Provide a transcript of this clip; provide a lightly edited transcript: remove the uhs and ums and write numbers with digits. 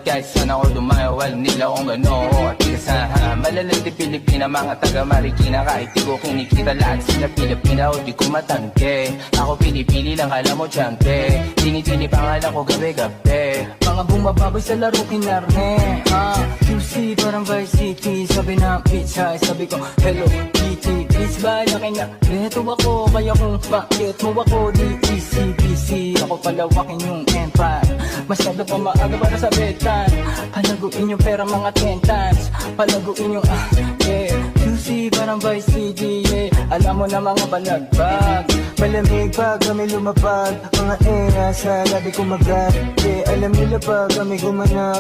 Subalit kahit saan ako dumayo, alam nila kung gano'n. At kasaha, malalang di Pilipina, mga taga Marikina. Kahit di ko kinikita, lahat sila Pilipina o di ko matangke. Ako pili-pili lang, alam mo tiyangke. Tini-tini pangalan ko gabi-gabi. Mga bumababoy sa laro inarne QC parang Vice City. Sabi na pizza, sabi ko hello kitty. Please ba yakin na reto ako. Kaya kung bakit mo ako di easy-busy. Ako palawakin yung empire. Masyado pa maaga para sa betan. Palaguin yung pera mga 10 times. Palaguin yung yeah. QC parang Vice City, yeah. Alam mo na mga balagbag. Malamig pag kami lumapag. Mga era sa labi ko magat, yeah. Alam nila pag kami gumanap.